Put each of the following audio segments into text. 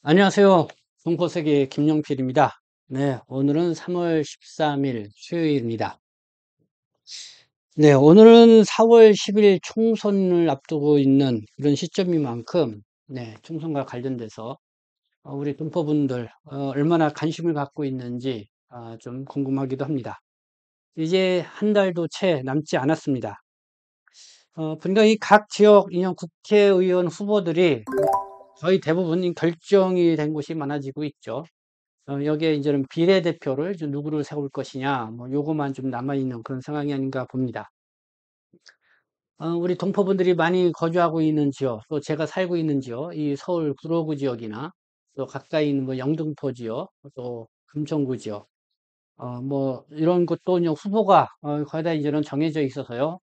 안녕하세요. 동포세계 김용필입니다. 네, 오늘은 3월 13일 수요일입니다. 네, 오늘은 4월 10일 총선을 앞두고 있는 그런 시점인 만큼, 네, 총선과 관련돼서 우리 동포분들 얼마나 관심을 갖고 있는지 좀 궁금하기도 합니다. 이제 한 달도 채 남지 않았습니다. 보니까 이 각 지역 인형 국회의원 후보들이 거의 대부분 결정이 된 곳이 많아지고 있죠. 여기에 이제는 비례대표를 이제 누구를 세울 것이냐, 뭐 요거만 좀 남아있는 그런 상황이 아닌가 봅니다. 우리 동포분들이 많이 거주하고 있는 지역, 또 제가 살고 있는 지역, 이 서울 구로구 지역이나 또 가까이 있는 뭐 영등포 지역, 또 금천구 지역, 뭐 이런 것도 이제 후보가 거의 다 이제는 정해져 있어서요.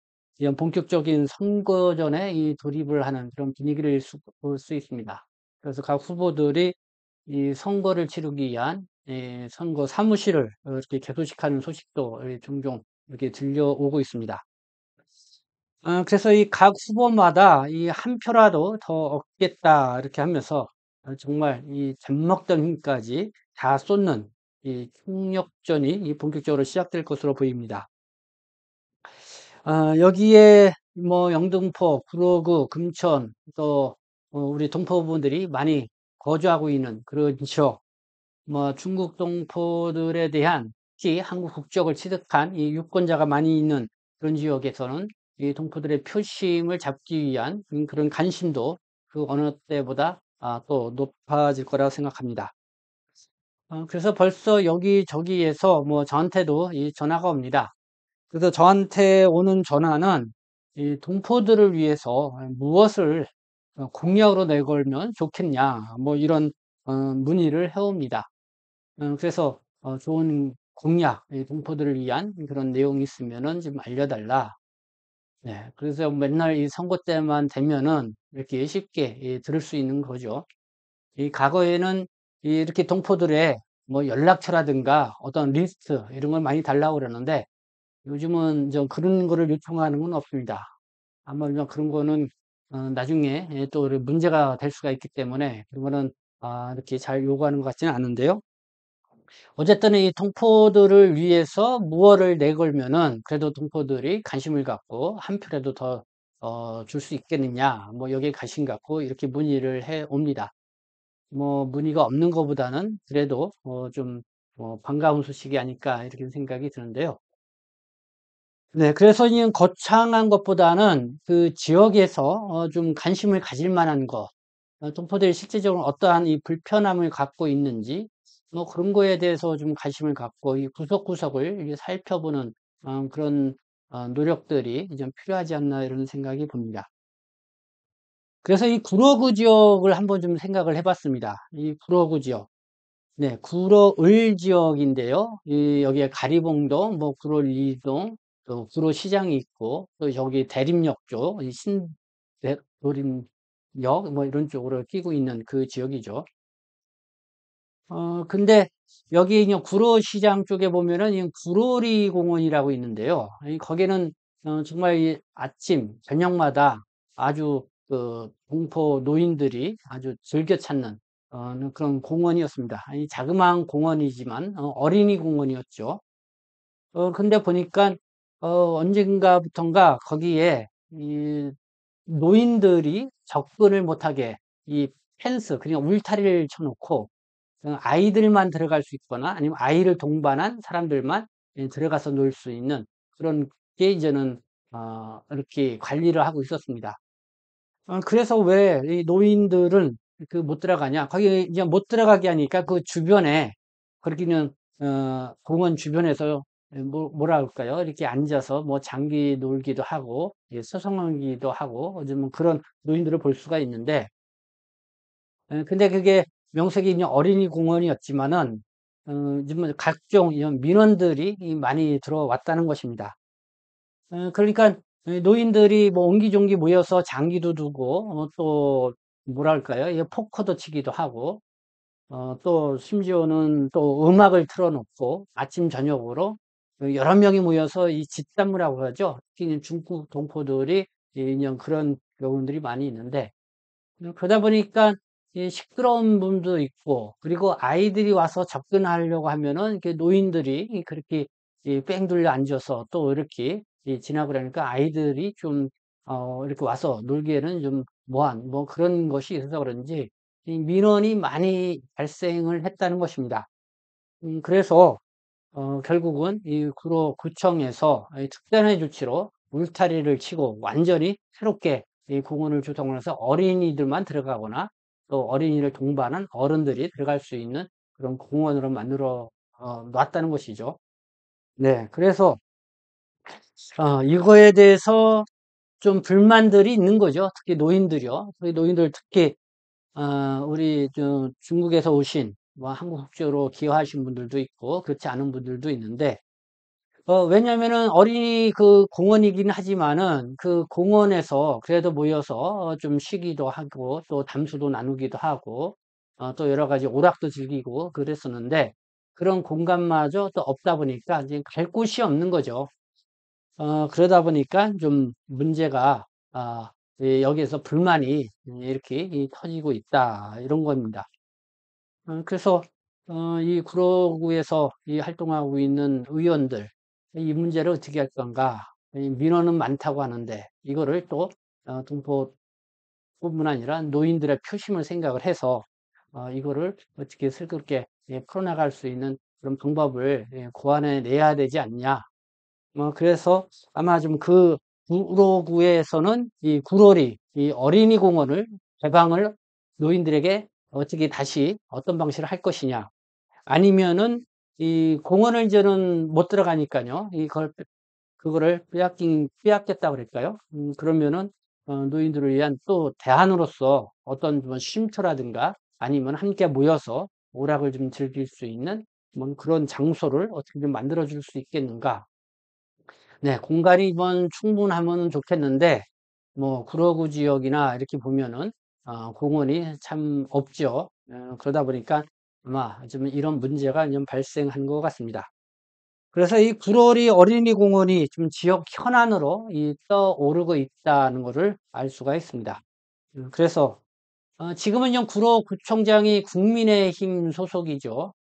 이런 본격적인 선거전에 이 돌입을 하는 그런 분위기를 볼 수 있습니다. 그래서 각 후보들이 이 선거를 치르기 위한 선거 사무실을 이렇게 개소식하는 소식도 종종 이렇게 들려오고 있습니다. 그래서 이 각 후보마다 이 한 표라도 더 얻겠다 이렇게 하면서 정말 이 젖먹던 힘까지 다 쏟는 이 총력전이 이 본격적으로 시작될 것으로 보입니다. 여기에 뭐 영등포, 구로구, 금천 또 우리 동포분들이 많이 거주하고 있는 그런 지역, 뭐 중국 동포들에 대한 특히 한국 국적을 취득한 이 유권자가 많이 있는 그런 지역에서는 이 동포들의 표심을 잡기 위한 그런 관심도 그 어느 때보다 또 높아질 거라고 생각합니다. 그래서 벌써 여기저기에서 뭐 저한테도 이 전화가 옵니다. 그래서 저한테 오는 전화는 이 동포들을 위해서 무엇을 공약으로 내걸면 좋겠냐, 뭐 이런 문의를 해옵니다. 그래서 좋은 공약, 이 동포들을 위한 그런 내용이 있으면은 좀 알려달라. 네, 그래서 맨날 이 선거 때만 되면은 이렇게 쉽게 들을 수 있는 거죠. 이 과거에는 이렇게 동포들의 뭐 연락처라든가 어떤 리스트 이런 걸 많이 달라고 그러는데 요즘은 좀 그런 거를 요청하는 건 없습니다. 아마 그런 거는 나중에 또 문제가 될 수가 있기 때문에 그런 거는 이렇게 잘 요구하는 것 같지는 않은데요. 어쨌든 이 동포들을 위해서 무엇을 내걸면은 그래도 동포들이 관심을 갖고 한 표라도 더 줄 수 있겠느냐, 뭐 여기에 관심 갖고 이렇게 문의를 해 옵니다. 뭐 문의가 없는 것보다는 그래도 좀 반가운 소식이 아닐까 이렇게 생각이 드는데요. 네, 그래서 이 거창한 것보다는 그 지역에서 좀 관심을 가질 만한 것, 동포들이 실제적으로 어떠한 이 불편함을 갖고 있는지, 뭐 그런 거에 대해서 좀 관심을 갖고 이 구석구석을 이렇게 살펴보는 그런 노력들이 좀 필요하지 않나 이런 생각이 듭니다. 그래서 이 구로구 지역을 한번 좀 생각을 해봤습니다. 이 구로구 지역. 네, 구로을 지역인데요. 여기에 가리봉동, 뭐 구로 2동, 또 구로시장이 있고, 또 여기 대림역 쪽, 이 신도림역, 뭐 이런 쪽으로 끼고 있는 그 지역이죠. 근데 여기 이제 구로시장 쪽에 보면은 이 구로리 공원이라고 있는데요. 거기는 정말 이 아침, 저녁마다 아주 그 동포 노인들이 아주 즐겨 찾는 그런 공원이었습니다. 이 자그마한 공원이지만 어린이 공원이었죠. 근데 보니까 언젠가부턴가 거기에 이 노인들이 접근을 못하게 이 펜스, 그냥 울타리를 쳐놓고 아이들만 들어갈 수 있거나 아니면 아이를 동반한 사람들만 들어가서 놀 수 있는 그런 게 이제는 이렇게 관리를 하고 있었습니다. 그래서 왜 이 노인들은 그 못 들어가냐? 거기 이제 못 들어가게 하니까 그 주변에 그렇게는 공원 주변에서 뭐라 할까요? 이렇게 앉아서 뭐 장기 놀기도 하고 서성하기도 하고 좀 그런 노인들을 볼 수가 있는데 근데 그게 명색이 그냥 어린이 공원이었지만은 요즘은 각종 이런 민원들이 많이 들어왔다는 것입니다. 그러니까 노인들이 뭐 옹기종기 모여서 장기도 두고 또 뭐랄까요? 이 포커도 치기도 하고 또 심지어는 또 음악을 틀어 놓고 아침 저녁으로 여러 명이 모여서 이 집단무라고 하죠. 특히 중국 동포들이 그냥 그런 경우들이 많이 있는데 그러다 보니까 이 시끄러운 부분도 있고, 그리고 아이들이 와서 접근하려고 하면은 이렇게 노인들이 그렇게 뺑 둘러 앉아서 또 이렇게 지나고 그러니까 아이들이 좀 이렇게 와서 놀기에는 좀 뭐한 뭐 그런 것이 있어서 그런지 이 민원이 많이 발생을 했다는 것입니다. 그래서 결국은 이 구청에서 이 특단의 조치로 울타리를 치고 완전히 새롭게 이 공원을 조성을 해서 어린이들만 들어가거나 또 어린이를 동반한 어른들이 들어갈 수 있는 그런 공원으로 만들어 놨다는 것이죠. 네, 그래서 이거에 대해서 좀 불만들이 있는 거죠. 특히 노인들이요. 우리 노인들 특히 우리 중국에서 오신 뭐 한국 국적으로 기여하신 분들도 있고 그렇지 않은 분들도 있는데 왜냐면은 어린이 그 공원이긴 하지만은 그 공원에서 그래도 모여서 좀 쉬기도 하고 또 담소도 나누기도 하고 또 여러 가지 오락도 즐기고 그랬었는데 그런 공간마저 또 없다 보니까 이제 갈 곳이 없는 거죠. 그러다 보니까 좀 문제가 여기에서 불만이 이렇게 터지고 있다 이런 겁니다. 그래서 이 구로구에서 이 활동하고 있는 의원들 이 문제를 어떻게 할 건가? 이 민원은 많다고 하는데 이거를 또 동포뿐만 아니라 노인들의 표심을 생각을 해서 이거를 어떻게 슬그럽게 풀어나갈 수 있는 그런 방법을 고안해 내야 되지 않냐? 그래서 아마 좀 그 구로구에서는 이 구로리 이 어린이 공원을 개방을 노인들에게 어떻게 다시 어떤 방식으로 할 것이냐? 아니면은 이 공원을 이제는 못 들어가니까요. 이걸 그거를 빼앗겼다 그럴까요? 그러면은 노인들을 위한 또 대안으로서 어떤 뭐 쉼터라든가 아니면 함께 모여서 오락을 좀 즐길 수 있는 뭐 그런 장소를 어떻게 좀 만들어 줄 수 있겠는가? 네, 공간이 충분하면 좋겠는데 뭐 구로구 지역이나 이렇게 보면은 공원이 참 없죠. 그러다 보니까 아마 좀 이런 문제가 좀 발생한 것 같습니다. 그래서 이 구로리 어린이 공원이 좀 지역 현안으로 떠오르고 있다는 것을 알 수가 있습니다. 그래서 지금은 구로구청장이 국민의힘 소속이죠.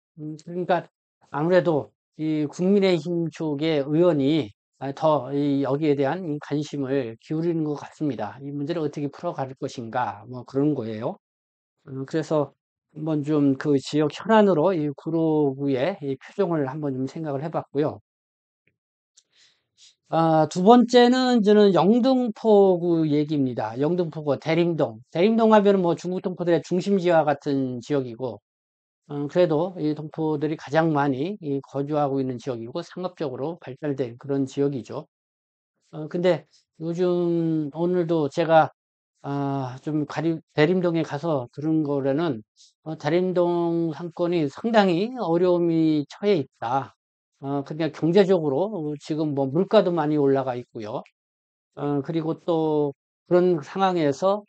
그러니까 아무래도 이 국민의힘 쪽의 의원이 더 여기에 대한 관심을 기울이는 것 같습니다. 이 문제를 어떻게 풀어갈 것인가, 뭐 그런 거예요. 그래서 한번 좀 그 지역 현안으로 이 구로구의 이 표정을 한번 좀 생각을 해봤고요. 두 번째는 저는 영등포구 얘기입니다. 영등포구 대림동. 대림동 하면은 뭐 중국 동포들의 중심지와 같은 지역이고, 그래도 이 동포들이 가장 많이 거주하고 있는 지역이고 상업적으로 발달된 그런 지역이죠. 근데 요즘 오늘도 제가 좀 대림동에 가서 들은 거로는 대림동 상권이 상당히 어려움이 처해 있다. 그냥 경제적으로 지금 뭐 물가도 많이 올라가 있고요. 그리고 또 그런 상황에서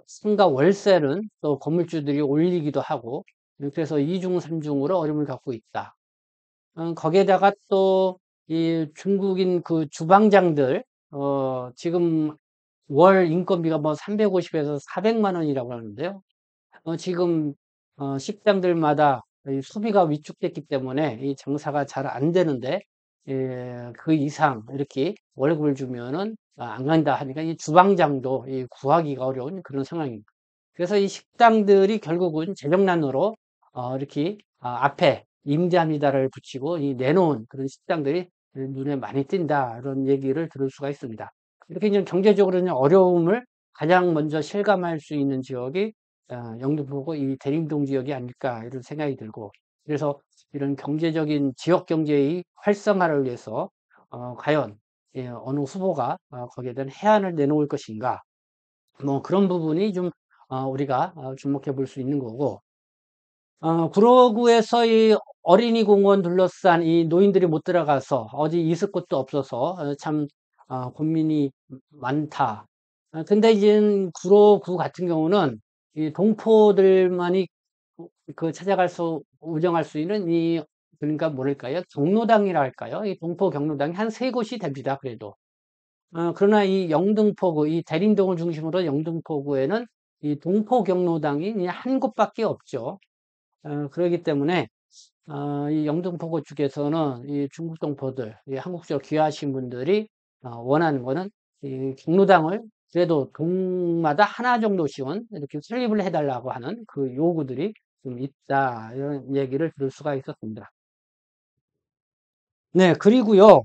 상가 월세는 또 건물주들이 올리기도 하고 그래서 이중 삼중으로 어려움을 갖고 있다. 거기에다가 또 이 중국인 그 주방장들 지금 월 인건비가 뭐 350에서 400만 원이라고 하는데요. 지금 식당들마다 이 소비가 위축됐기 때문에 이 장사가 잘 안 되는데 그 이상 이렇게 월급을 주면은 안 간다 하니까 이 주방장도 구하기가 어려운 그런 상황입니다. 그래서 이 식당들이 결국은 재정난으로 이렇게 앞에 임대합니다를 붙이고 내놓은 그런 식당들이 눈에 많이 띈다 이런 얘기를 들을 수가 있습니다. 이렇게 이제 경제적으로 어려움을 가장 먼저 실감할 수 있는 지역이 영등포구 이 대림동 지역이 아닐까 이런 생각이 들고 그래서 이런 경제적인 지역 경제의 활성화를 위해서 과연 어느 후보가 거기에 대한 해안을 내놓을 것인가 뭐 그런 부분이 좀 우리가 주목해 볼 수 있는 거고 구로구에서 이 어린이 공원 둘러싼 이 노인들이 못 들어가서 어디 있을 곳도 없어서 참 고민이 많다. 근데 이제 구로구 같은 경우는 이 동포들만이 찾아갈 수 우정할 수 있는 그러니까 뭐랄까요? 경로당이라 할까요? 이 동포 경로당이 한 세 곳이 됩니다. 그래도. 그러나 이 영등포구, 이 대림동을 중심으로 영등포구에는 이 동포 경로당이 그냥 한 곳밖에 없죠. 그렇기 때문에 이 영등포구 쪽에서는 이 중국 동포들, 이 한국적으로 귀화하신 분들이 원하는 거는 이 경로당을 그래도 동마다 하나 정도씩은 이렇게 설립을 해달라고 하는 그 요구들이 좀 있다. 이런 얘기를 들을 수가 있었습니다. 네, 그리고요.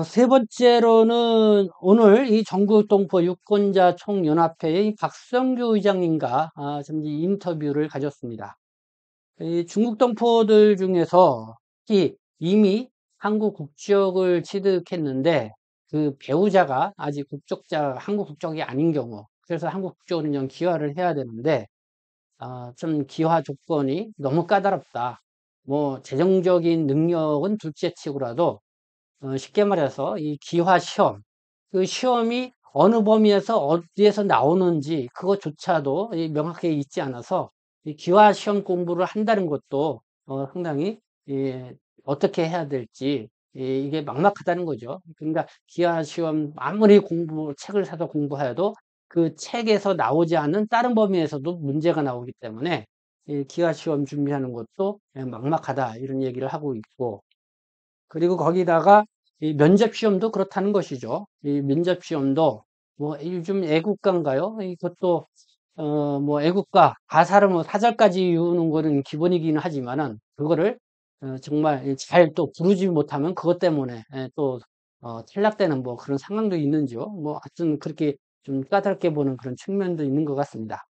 세 번째로는 오늘 이 전국동포 유권자 총연합회의 박성규 의장님과 잠시 인터뷰를 가졌습니다. 이 중국 동포들 중에서 특히 이미 한국 국적을 취득했는데 그 배우자가 아직 한국 국적이 아닌 경우, 그래서 한국 국적으로 좀 기화를 해야 되는데 좀 기화 조건이 너무 까다롭다. 뭐 재정적인 능력은 둘째치고라도 쉽게 말해서 이 기화 시험, 그 시험이 어느 범위에서 어디에서 나오는지 그것조차도 명확하게 있지 않아서 이 기화 시험 공부를 한다는 것도 상당히 어떻게 해야 될지 이게 막막하다는 거죠. 그러니까 기하 시험 아무리 책을 사서 공부해도 그 책에서 나오지 않는 다른 범위에서도 문제가 나오기 때문에 이 기하 시험 준비하는 것도 막막하다 이런 얘기를 하고 있고, 그리고 거기다가 이 면접 시험도 그렇다는 것이죠. 이 면접 시험도 뭐 요즘 애국가인가요? 이것도 뭐 애국가 가사를 뭐 사절까지 외우는 거는 기본이기는 하지만은 그거를 정말 잘 또 부르지 못하면 그것 때문에 또 탈락되는 뭐 그런 상황도 있는지요. 뭐 하여튼 그렇게 좀 까다롭게 보는 그런 측면도 있는 것 같습니다.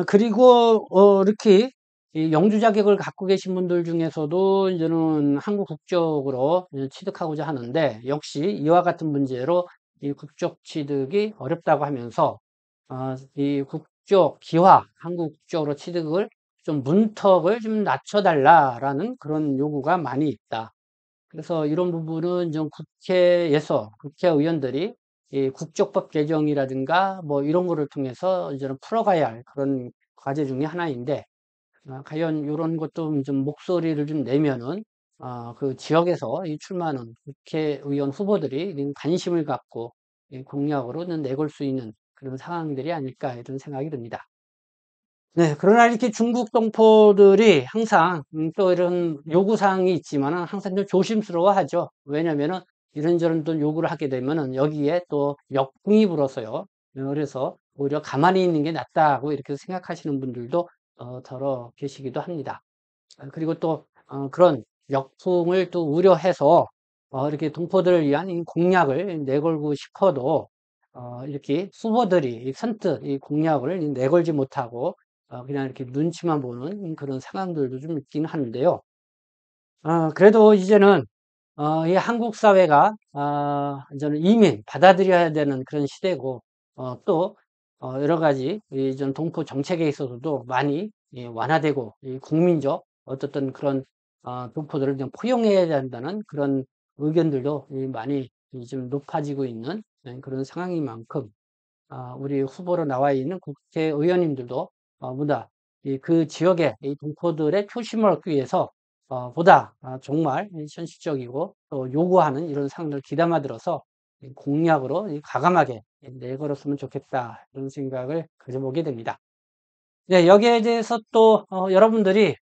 그리고 이렇게 이 영주 자격을 갖고 계신 분들 중에서도 이제는 한국 국적으로 이제 취득하고자 하는데 역시 이와 같은 문제로 이 국적 취득이 어렵다고 하면서 이 국적 기화 한국 국적으로 취득을 좀 문턱을 좀 낮춰달라라는 그런 요구가 많이 있다. 그래서 이런 부분은 좀 국회에서 국회의원들이 이 국적법 개정이라든가 뭐 이런 거를 통해서 이제는 풀어가야 할 그런 과제 중에 하나인데 과연 이런 것도 좀 목소리를 좀 내면은 그 지역에서 이 출마하는 국회의원 후보들이 관심을 갖고 이 공약으로는 내걸 수 있는 그런 상황들이 아닐까 이런 생각이 듭니다. 네, 그러나 이렇게 중국 동포들이 항상 또 이런 요구사항이 있지만은 항상 좀 조심스러워 하죠. 왜냐면은 이런저런 또 요구를 하게 되면은 여기에 또 역풍이 불어서요. 그래서 오히려 가만히 있는 게 낫다고 이렇게 생각하시는 분들도 더러 계시기도 합니다. 그리고 또 그런 역풍을 또 우려해서 이렇게 동포들을 위한 이 공약을 내걸고 싶어도 이렇게 후보들이 선뜻 이 공약을 내걸지 못하고 그냥 이렇게 눈치만 보는 그런 상황들도 좀 있긴 하는데요. 그래도 이제는 이 한국 사회가 이제는 이민 받아들여야 되는 그런 시대고 또 여러 가지 이전 동포 정책에 있어서도 많이 완화되고 이 국민적 어떻든 그런 동포들을 좀 포용해야 된다는 그런 의견들도 많이 좀 높아지고 있는 그런 상황인 만큼 우리 후보로 나와 있는 국회의원님들도 보다 그 지역의 이 동포들의 표심을 얻기 위해서 보다 정말 현실적이고 또 요구하는 이런 사항들을 귀담아 들어서 공약으로 과감하게 내걸었으면 좋겠다 이런 생각을 가져보게 됩니다. 네, 여기에 대해서 또 여러분들이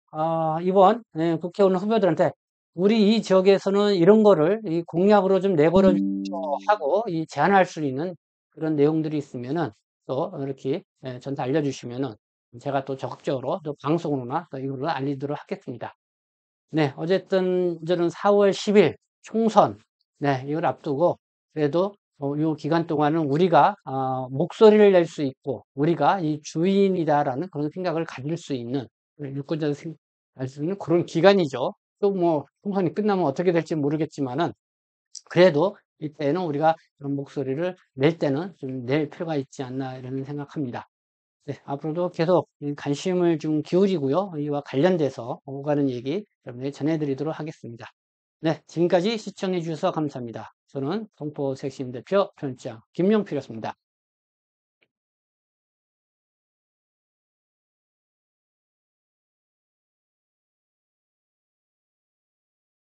이번 국회의원 후보들한테 우리 이 지역에서는 이런 거를 이 공약으로 좀 내걸어 주십시오 하고 이 제안할 수 있는 그런 내용들이 있으면은 또 이렇게 저한테 알려주시면은 제가 또 적극적으로 또 방송으로나 또 이걸로 알리도록 하겠습니다. 네, 어쨌든 저는 4월 10일 총선, 네, 이걸 앞두고 그래도 요 기간 동안은 우리가 목소리를 낼 수 있고 우리가 이 주인이다라는 그런 생각을 가질 수 있는 유권자들 알 수 있는 그런 기간이죠. 또 뭐 총선이 끝나면 어떻게 될지 모르겠지만은 그래도 이때는 우리가 그런 목소리를 낼 때는 좀 낼 필요가 있지 않나 이런 생각합니다. 네, 앞으로도 계속 관심을 좀 기울이고요. 이와 관련돼서 오가는 얘기 여러분에게 전해드리도록 하겠습니다. 네, 지금까지 시청해 주셔서 감사합니다. 저는 동포 섹시임 대표 편집장 김명필이었습니다.